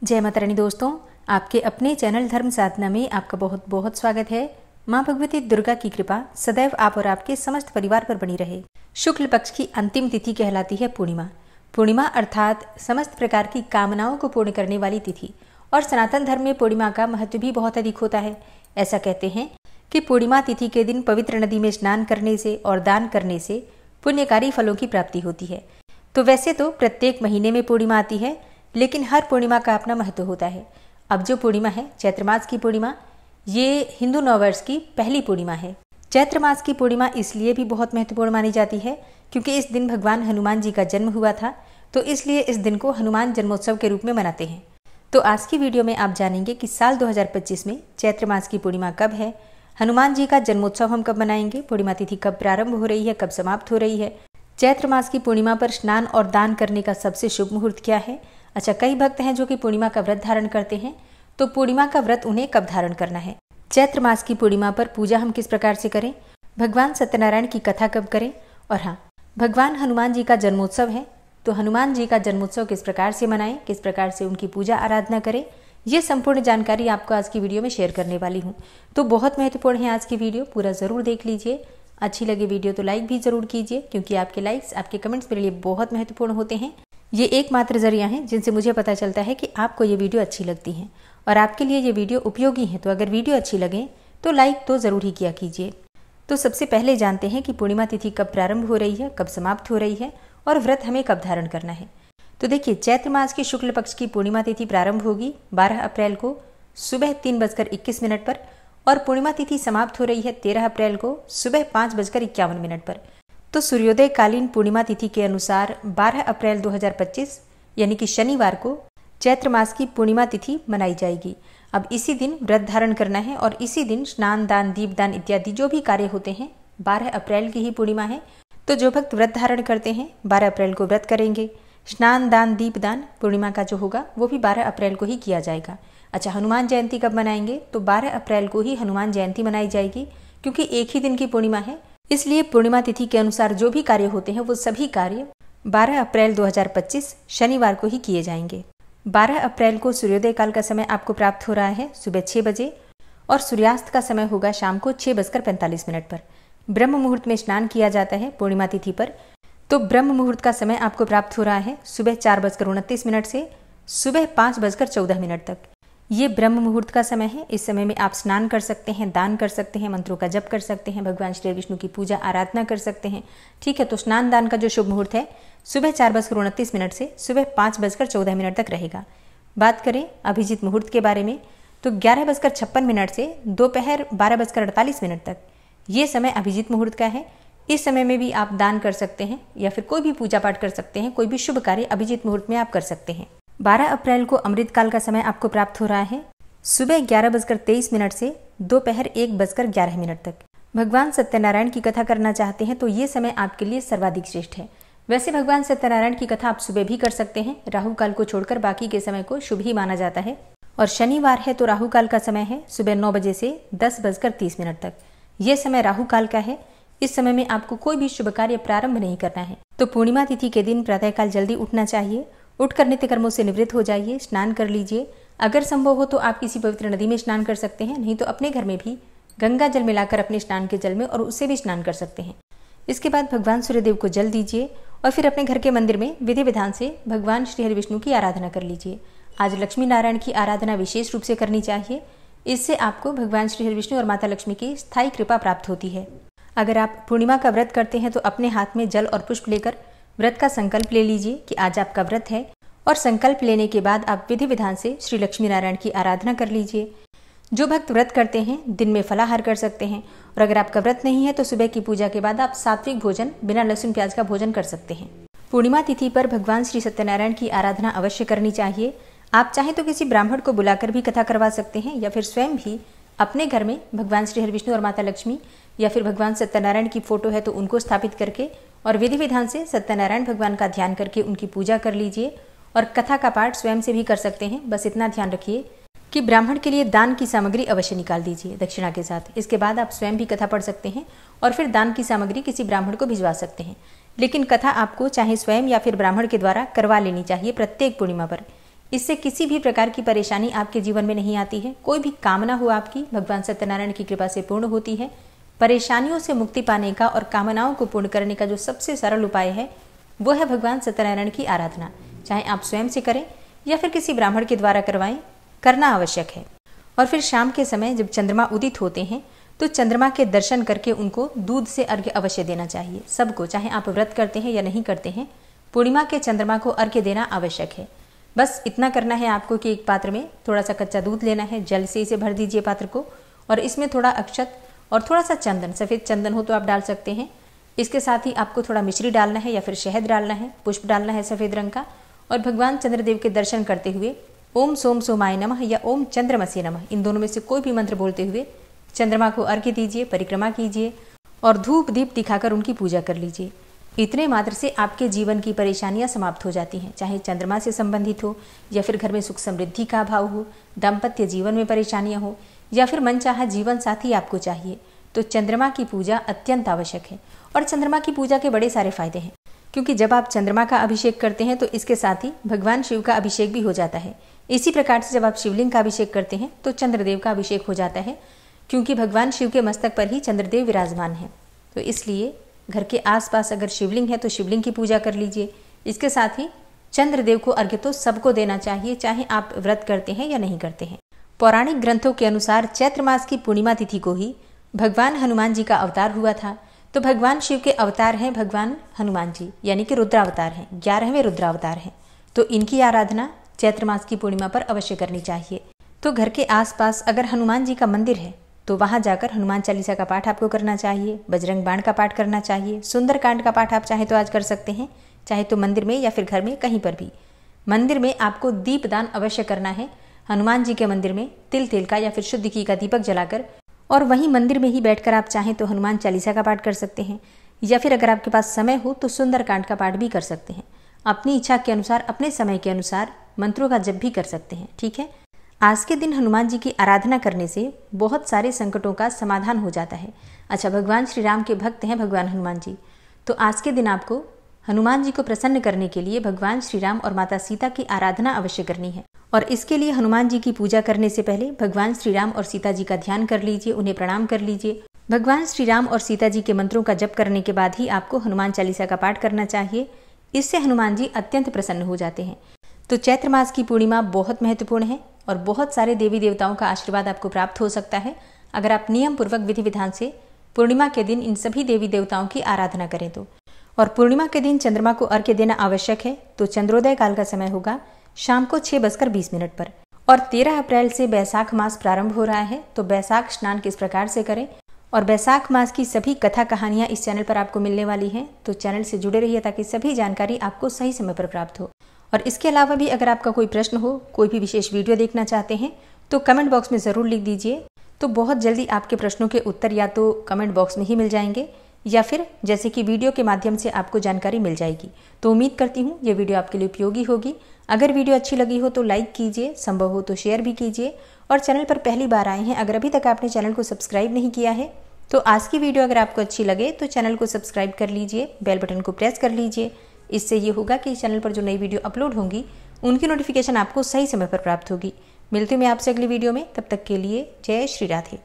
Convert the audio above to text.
जय माता रानी दोस्तों, आपके अपने चैनल धर्म साधना में आपका बहुत बहुत स्वागत है। माँ भगवती दुर्गा की कृपा सदैव आप और आपके समस्त परिवार पर बनी रहे। शुक्ल पक्ष की अंतिम तिथि कहलाती है पूर्णिमा। पूर्णिमा अर्थात समस्त प्रकार की कामनाओं को पूर्ण करने वाली तिथि। और सनातन धर्म में पूर्णिमा का महत्व भी बहुत अधिक होता है। ऐसा कहते हैं कि पूर्णिमा तिथि के दिन पवित्र नदी में स्नान करने से और दान करने से पुण्यकारी फलों की प्राप्ति होती है। तो वैसे तो प्रत्येक महीने में पूर्णिमा आती है, लेकिन हर पूर्णिमा का अपना महत्व होता है। अब जो पूर्णिमा है चैत्र मास की पूर्णिमा, ये हिंदू नववर्ष की पहली पूर्णिमा है। चैत्र मास की पूर्णिमा इसलिए भी बहुत महत्वपूर्ण मानी जाती है क्योंकि इस दिन भगवान हनुमान जी का जन्म हुआ था, तो इसलिए इस दिन को हनुमान जन्मोत्सव के रूप में मनाते हैं। तो आज की वीडियो में आप जानेंगे कि साल 2025 में चैत्र मास की पूर्णिमा कब है, हनुमान जी का जन्मोत्सव हम कब मनाएंगे, पूर्णिमा तिथि कब प्रारंभ हो रही है, कब समाप्त हो रही है, चैत्र मास की पूर्णिमा पर स्नान और दान करने का सबसे शुभ मुहूर्त क्या है। अच्छा, कई भक्त हैं जो कि पूर्णिमा का व्रत धारण करते हैं, तो पूर्णिमा का व्रत उन्हें कब धारण करना है, चैत्र मास की पूर्णिमा पर पूजा हम किस प्रकार से करें, भगवान सत्यनारायण की कथा कब करें, और हाँ, भगवान हनुमान जी का जन्मोत्सव है तो हनुमान जी का जन्मोत्सव किस प्रकार से मनाएं, किस प्रकार से उनकी पूजा आराधना करें, ये संपूर्ण जानकारी आपको आज की वीडियो में शेयर करने वाली हूँ। तो बहुत महत्वपूर्ण है आज की वीडियो, पूरा जरूर देख लीजिए। अच्छी लगे वीडियो तो लाइक भी जरूर कीजिए, क्योंकि आपके लाइक्स, आपके कमेंट्स मेरे लिए बहुत महत्वपूर्ण होते हैं। ये एकमात्र जरिया है जिनसे मुझे पता चलता है कि आपको ये वीडियो अच्छी लगती है और आपके लिए ये वीडियो उपयोगी है। तो अगर वीडियो अच्छी लगे तो लाइक तो ज़रूर ही किया कीजिए। तो सबसे पहले जानते हैं कि पूर्णिमा तिथि कब प्रारंभ हो रही है, कब समाप्त हो रही है और व्रत हमें कब धारण करना है। तो देखिए, चैत्र मास की शुक्ल पक्ष की पूर्णिमा तिथि प्रारंभ होगी 12 अप्रैल को सुबह 3:21 पर और पूर्णिमा तिथि समाप्त हो रही है 13 अप्रैल को सुबह 5:51 पर। तो सूर्योदय कालीन पूर्णिमा तिथि के अनुसार 12 अप्रैल 2025 यानी कि शनिवार को चैत्र मास की पूर्णिमा तिथि मनाई जाएगी। अब इसी दिन व्रत धारण करना है और इसी दिन स्नान दान, दीपदान इत्यादि जो भी कार्य होते हैं 12 अप्रैल की ही पूर्णिमा है। तो जो भक्त व्रत धारण करते हैं 12 अप्रैल को व्रत करेंगे। स्नान दान दीपदान पूर्णिमा का जो होगा वो भी 12 अप्रैल को ही किया जाएगा। अच्छा, हनुमान जयंती कब मनाएंगे, तो 12 अप्रैल को ही हनुमान जयंती मनाई जाएगी, क्योंकि एक ही दिन की पूर्णिमा है। इसलिए पूर्णिमा तिथि के अनुसार जो भी कार्य होते हैं वो सभी कार्य 12 अप्रैल 2025 शनिवार को ही किए जाएंगे। 12 अप्रैल को सूर्योदय काल का समय आपको प्राप्त हो रहा है सुबह 6 बजे और सूर्यास्त का समय होगा शाम को 6:45 पर। ब्रह्म मुहूर्त में स्नान किया जाता है पूर्णिमा तिथि पर। तो ब्रह्म मुहूर्त का समय आपको प्राप्त हो रहा है सुबह 4:29 से सुबह 5:14 तक। ये ब्रह्म मुहूर्त का समय है। इस समय में आप स्नान कर सकते हैं, दान कर सकते हैं, मंत्रों का जप कर सकते हैं, भगवान श्री विष्णु की पूजा आराधना कर सकते हैं। ठीक है, तो स्नान दान का जो शुभ मुहूर्त है सुबह 4:29 से सुबह 5:14 तक रहेगा। बात करें अभिजीत मुहूर्त के बारे में, तो 11:56 से दोपहर 12:48 तक ये समय अभिजीत मुहूर्त का है। इस समय में भी आप दान कर सकते हैं या फिर कोई भी पूजा पाठ कर सकते हैं, कोई भी शुभ कार्य अभिजीत मुहूर्त में आप कर सकते हैं। 12 अप्रैल को अमृत काल का समय आपको प्राप्त हो रहा है सुबह 11:23 से दोपहर 1:11 तक। भगवान सत्यनारायण की कथा करना चाहते हैं तो ये समय आपके लिए सर्वाधिक श्रेष्ठ है। वैसे भगवान सत्यनारायण की कथा आप सुबह भी कर सकते हैं, राहु काल को छोड़कर बाकी के समय को शुभ ही माना जाता है। और शनिवार है तो राहु काल का समय है सुबह 9 बजे से 10:30 तक। यह समय राहु काल का है। इस समय में आपको कोई भी शुभ कार्य प्रारंभ नहीं करना है। तो पूर्णिमा तिथि के दिन प्रातःकाल जल्दी उठना चाहिए। उठकर नित्य कर्मों से निवृत्त हो जाइए, स्नान कर लीजिए। अगर संभव हो तो आप किसी पवित्र नदी में स्नान कर सकते हैं, नहीं तो अपने घर में भी गंगा जल मिलाकर अपने स्नान के जल में और उससे भी स्नान कर सकते हैं। इसके बाद भगवान सूर्यदेव को जल दीजिए और फिर अपने घर के मंदिर में विधि विधान से भगवान श्री हरि विष्णु की आराधना कर लीजिए। आज लक्ष्मी नारायण की आराधना विशेष रूप से करनी चाहिए। इससे आपको भगवान श्री हरि विष्णु और माता लक्ष्मी की स्थायी कृपा प्राप्त होती है। अगर आप पूर्णिमा का व्रत करते हैं तो अपने हाथ में जल और पुष्प लेकर व्रत का संकल्प ले लीजिए कि आज आपका व्रत है, और संकल्प लेने के बाद आप विधि विधान से श्री लक्ष्मी नारायण की आराधना कर लीजिए। जो भक्त व्रत करते हैं दिन में फलाहार कर सकते हैं, और अगर आपका व्रत नहीं है तो सुबह की पूजा के बाद आप सात्विक भोजन बिना लहसुन प्याज का भोजन कर सकते हैं। पूर्णिमा तिथि पर भगवान श्री सत्यनारायण की आराधना अवश्य करनी चाहिए। आप चाहें तो किसी ब्राह्मण को बुलाकर भी कथा करवा सकते हैं या फिर स्वयं भी अपने घर में भगवान श्री हरि विष्णु और माता लक्ष्मी या फिर भगवान सत्यनारायण की फोटो है तो उनको स्थापित करके और विधि विधान से सत्यनारायण भगवान का ध्यान करके उनकी पूजा कर लीजिए। और कथा का पाठ स्वयं से भी कर सकते हैं। बस इतना ध्यान रखिए कि ब्राह्मण के लिए दान की सामग्री अवश्य निकाल दीजिए दक्षिणा के साथ। इसके बाद आप स्वयं भी कथा पढ़ सकते हैं और फिर दान की सामग्री किसी ब्राह्मण को भिजवा सकते हैं। लेकिन कथा आपको चाहे स्वयं या फिर ब्राह्मण के द्वारा करवा लेनी चाहिए प्रत्येक पूर्णिमा पर। इससे किसी भी प्रकार की परेशानी आपके जीवन में नहीं आती है। कोई भी कामना हो आपकी भगवान सत्यनारायण की कृपा से पूर्ण होती है। परेशानियों से मुक्ति पाने का और कामनाओं को पूर्ण करने का जो सबसे सरल उपाय है वो है भगवान सत्यनारायण की आराधना। चाहे आप स्वयं से करें या फिर किसी ब्राह्मण के द्वारा करवाएं, करना आवश्यक है। और फिर शाम के समय जब चंद्रमा उदित होते हैं तो चंद्रमा के दर्शन करके उनको दूध से अर्घ्य अवश्य देना चाहिए। सबको, चाहे आप व्रत करते हैं या नहीं करते हैं, पूर्णिमा के चंद्रमा को अर्घ्य देना आवश्यक है। बस इतना करना है आपको कि एक पात्र में थोड़ा सा कच्चा दूध लेना है, जल से इसे भर दीजिए पात्र को, और इसमें थोड़ा अक्षत और थोड़ा सा चंदन, सफ़ेद चंदन हो तो आप डाल सकते हैं। इसके साथ ही आपको थोड़ा मिश्री डालना है या फिर शहद डालना है, पुष्प डालना है सफ़ेद रंग का, और भगवान चंद्रदेव के दर्शन करते हुए ओम सोम सोमाय नमः या ओम चंद्रमसे नमः, इन दोनों में से कोई भी मंत्र बोलते हुए चंद्रमा को अर्घ्य दीजिए, परिक्रमा कीजिए और धूप दीप दिखाकर उनकी पूजा कर लीजिए। इतने मात्र से आपके जीवन की परेशानियां समाप्त हो जाती हैं, चाहे चंद्रमा से संबंधित हो या फिर घर में सुख समृद्धि का अभाव हो, दाम्पत्य जीवन में परेशानियां हो या फिर मनचाहा जीवन साथी आपको चाहिए, तो चंद्रमा की पूजा अत्यंत आवश्यक है। और चंद्रमा की पूजा के बड़े सारे फायदे हैं, क्योंकि जब आप चंद्रमा का अभिषेक करते हैं तो इसके साथ ही भगवान शिव का अभिषेक भी हो जाता है। इसी प्रकार से जब आप शिवलिंग का अभिषेक करते हैं तो चंद्रदेव का अभिषेक हो जाता है, क्योंकि भगवान शिव के मस्तक पर ही चंद्रदेव विराजमान है। तो इसलिए घर के आसपास अगर शिवलिंग है तो शिवलिंग की पूजा कर लीजिए। इसके साथ ही चंद्रदेव को अर्घ्य तो सबको देना चाहिए, चाहे आप व्रत करते हैं या नहीं करते हैं। पौराणिक ग्रंथों के अनुसार चैत्र मास की पूर्णिमा तिथि को ही भगवान हनुमान जी का अवतार हुआ था। तो भगवान शिव के अवतार हैं भगवान हनुमान जी, यानी कि रुद्रावतार हैं, 11वें रुद्रावतार हैं। तो इनकी आराधना चैत्र मास की पूर्णिमा पर अवश्य करनी चाहिए। तो घर के आसपास अगर हनुमान जी का मंदिर है तो वहां जाकर हनुमान चालीसा का पाठ आपको करना चाहिए, बजरंग बाण का पाठ करना चाहिए, सुंदरकांड का पाठ आप चाहे तो आज कर सकते हैं, चाहे तो मंदिर में या फिर घर में, कहीं पर भी। मंदिर में आपको दीपदान अवश्य करना है। हनुमान जी के मंदिर में तिल का या फिर शुद्ध घी का दीपक जलाकर, और वहीं मंदिर में ही बैठकर आप चाहें तो हनुमान चालीसा का पाठ कर सकते हैं, या फिर अगर आपके पास समय हो तो सुंदरकांड का पाठ भी कर सकते हैं। अपनी इच्छा के अनुसार, अपने समय के अनुसार मंत्रों का जप भी कर सकते हैं। ठीक है, आज के दिन हनुमान जी की आराधना करने से बहुत सारे संकटों का समाधान हो जाता है। अच्छा, भगवान श्री राम के भक्त हैं भगवान हनुमान जी, तो आज के दिन आपको हनुमान जी को प्रसन्न करने के लिए भगवान श्री राम और माता सीता की आराधना अवश्य करनी है। और इसके लिए हनुमान जी की पूजा करने से पहले भगवान श्री राम और सीता जी का ध्यान कर लीजिए, उन्हें प्रणाम कर लीजिए। भगवान श्री राम और सीता जी के मंत्रों का जप करने के बाद ही आपको हनुमान चालीसा का पाठ करना चाहिए। इससे हनुमान जी अत्यंत प्रसन्न हो जाते हैं। तो चैत्र मास की पूर्णिमा बहुत महत्वपूर्ण है और बहुत सारे देवी देवताओं का आशीर्वाद आपको प्राप्त हो सकता है अगर आप नियम पूर्वक विधि विधान से पूर्णिमा के दिन इन सभी देवी देवताओं की आराधना करें तो। और पूर्णिमा के दिन चंद्रमा को अर्घ्य देना आवश्यक है। तो चंद्रोदय काल का समय होगा शाम को 6:20 पर। और 13 अप्रैल से बैसाख मास प्रारंभ हो रहा है, तो बैसाख स्नान किस प्रकार से करें और बैसाख मास की सभी कथा कहानियां इस चैनल पर आपको मिलने वाली हैं। तो चैनल से जुड़े रहिए ताकि सभी जानकारी आपको सही समय पर प्राप्त हो। और इसके अलावा भी अगर आपका कोई प्रश्न हो, कोई भी विशेष वीडियो देखना चाहते हैं तो कमेंट बॉक्स में ज़रूर लिख दीजिए। तो बहुत जल्दी आपके प्रश्नों के उत्तर या तो कमेंट बॉक्स में ही मिल जाएंगे या फिर जैसे कि वीडियो के माध्यम से आपको जानकारी मिल जाएगी। तो उम्मीद करती हूँ ये वीडियो आपके लिए उपयोगी होगी। अगर वीडियो अच्छी लगी हो तो लाइक कीजिए, संभव हो तो शेयर भी कीजिए। और चैनल पर पहली बार आए हैं, अगर अभी तक आपने चैनल को सब्सक्राइब नहीं किया है तो आज की वीडियो अगर आपको अच्छी लगे तो चैनल को सब्सक्राइब कर लीजिए, बेल बटन को प्रेस कर लीजिए। इससे ये होगा कि चैनल पर जो नई वीडियो अपलोड होंगी उनकी नोटिफिकेशन आपको सही समय पर प्राप्त होगी। मिलती हूँ मैं आपसे अगली वीडियो में, तब तक के लिए जय श्री राधे।